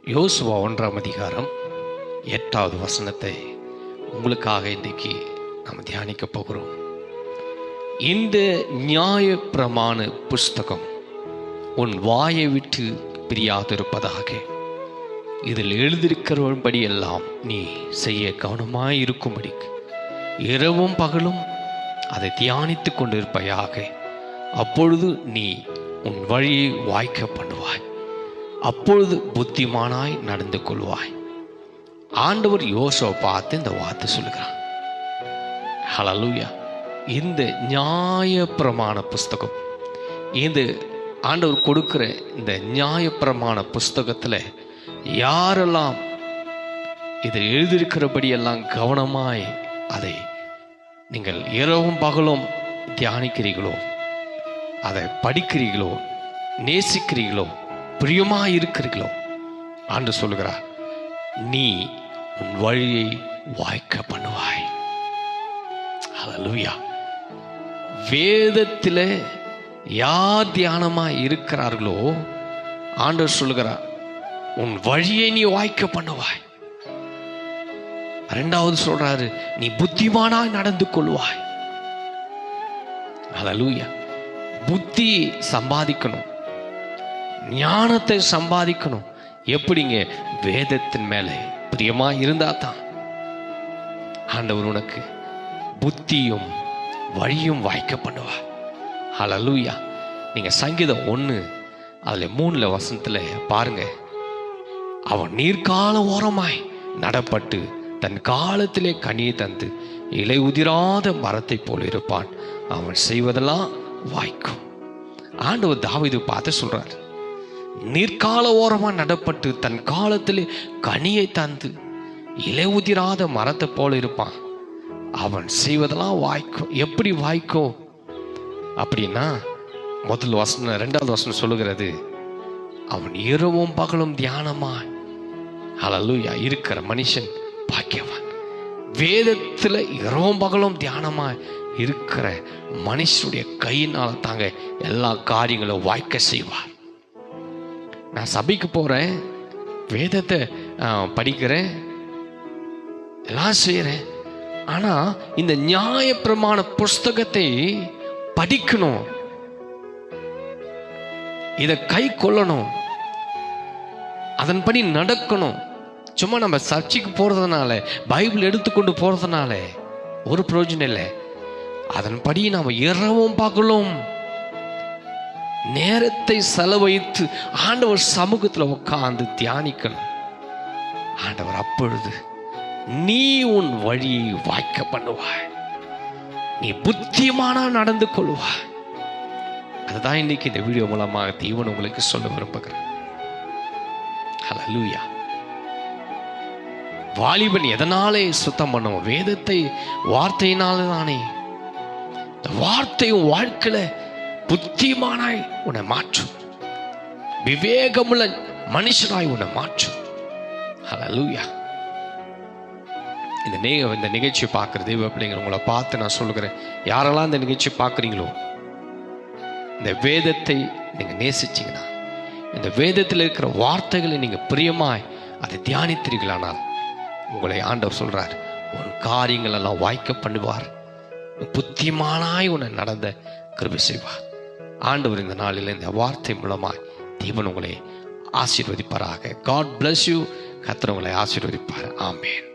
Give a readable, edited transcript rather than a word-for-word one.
யோசுவா 1ஆம் அதிகாரம் 8வது வசனத்தை உங்களுக்காக இன்றைக்கு நாம் தியானிக்க போகிறோம். இந்த நியாயப்பிரமாண புஸ்தகம் உன் வாயை விட்டு பிரியாதிருப்பதாக. இதில் எழுதியிருக்கிறபடி எல்லாம் நீ செய்ய கவனமாய் இருக்கும்படிக்கு இரவும் பகலும் அதை தியானித்து கொண்டிருப்பையாக. அப்பொழுது நீ உன் வழியை வாய்க்க பண்ணுவாய், அப்பொழுது புத்திமானாய் நடந்து கொள்வாய். ஆண்டவர் யோசுவை பார்த்து இந்த வார்த்தை சொல்லுகிறான். ஹல்லேலூயா. இந்த நியாயப்பிரமாண புஸ்தகம், இந்த ஆண்டவர் கொடுக்கிற இந்த நியாயப்பிரமாண புஸ்தகத்தில் யாரெல்லாம் இதில் எழுதியிருக்கிறபடி எல்லாம் கவனமாய் அதை நீங்கள் இரவும் பகலும் தியானிக்கிறீர்களோ, அதை படிக்கிறீர்களோ, நேசிக்கிறீர்களோ, பிரியமாக இருக்கிறீர்களோ, ஆண்டு சொல்லுகிறார், நீ உன் வழியை வாய்க்க பண்ணுவாய். ஹல்லேலூயா. வேதத்தில் யார் தியானமாக இருக்கிறார்களோ ஆண்டவர் சொல்லுகிறார், உன் வழியை நீ வாய்க்க பண்ணுவாய். இரண்டாவது சொல்றாரு, நீ புத்திமானாய் நடந்து கொள்வாய். ஹல்லேலூயா. புத்தி சம்பாதிக்கணும், ஞானத்தை சம்பாதிக்கணும். எப்படிங்க? வேதத்தின் மேலே பிரியமா இருந்தா தான் ஆண்டவர் உனக்கு புத்தியும் வழியும் வாய்க்க பண்ணுவார். ஹல்லேலூயா. நீங்க சங்கீதம் 1 அதில் 3 வசனத்தில் பாருங்க, அவன் நீர்க்கால ஓரமாய் நடப்பட்டு தன் காலத்திலே கனியை தந்து இலை உதிராத மரத்தை போல் இருப்பான், அவன் செய்வதெல்லாம் வாய்க்கும். ஆண்டவர் தாவீது பார்த்து சொல்றார், நீர்க்கால ஓரமாக நடப்பட்டு தன் காலத்திலே கனியை தந்து இலை உதிராத மரத்தை போல இருப்பான், அவன் செய்வதெல்லாம் வாய்க்கும். எப்படி வாய்க்கும் அப்படின்னா, முதல் வசனம் 2வது வசனம் சொல்லுகிறது, அவன் இரவும் பகலும் தியானமாய் ஹல்லேலூயா இருக்கிற மனுஷன் பாக்கியவான். வேதத்தில் இரவும் பகலும் தியானமாய் இருக்கிற மனுஷனுடைய கையினால தாங்க எல்லா காரியங்களும் வாய்க்க செய்வார். நான் சபைக்கு போறேன், வேதத்தை படிக்கிறேன், எல்லாம் செய்யறேன். ஆனா இந்த நியாயப்பிரமாண புஸ்தகத்தை படிக்கணும், இதை கை கொள்ளணும், அதன்படி நடக்கணும். சும்மா நம்ம சர்ச்சைக்கு போறதுனால, பைபிள் எடுத்துக்கொண்டு போறதுனால ஒரு பிரயோஜனம் இல்லை. அதன்படி நாம் இரவும் பகலும் நேரத்தை செலவழித்து ஆண்டவர் சமூகத்தில் உட்கார்ந்து தியானிக்கணும். ஆண்டவர் அப்பொழுது நீ உன் வழியை வாய்க்க பண்ணுவாய், நீ புத்திமானா நடந்து கொள்வாய். அதுதான் இன்னைக்கு இந்த வீடியோ மூலமாக தேவன் உங்களுக்கு சொல்ல விரும்புகிறேன். ஹல்லேலூயா. வாலிபன் எதனாலே சுத்தம் பண்ணுவோம்? வேதத்தை வார்த்தையினால தானே. இந்த வார்த்தையும் வாழ்க்கையில புத்திமானாய் உன்னை மாற்றும், விவேகமுள்ள மனுஷனாய் உன்னை மாற்றும். ஹல்லேலூயா. இந்த நிகழ்ச்சியை பார்க்குற தெய்வ பிள்ளைங்க, உங்களை பார்த்து நான் சொல்லுகிறேன், யாரெல்லாம் இந்த நிகழ்ச்சியை பார்க்குறீங்களோ, இந்த வேதத்தை நீங்கள் நேசிச்சிங்கன்னா, இந்த வேதத்தில் இருக்கிற வார்த்தைகளை நீங்கள் பிரியமாய் அதை தியானித்தீர்களானால், உங்களை ஆண்டவர் சொல்றார், உன் காரியங்கள் எல்லாம் வாய்க்க பண்ணுவார், புத்திமானாய் உன்னை நடந்த கிருபை செய்வார். ஆண்டவர் இந்த நாளில் இந்த வார்த்தை மூலமாய் தேவன் உங்களை ஆசீர்வதிப்பாராக. God bless you. கர்த்தர் உங்களை ஆசீர்வதிப்பார். ஆமென்.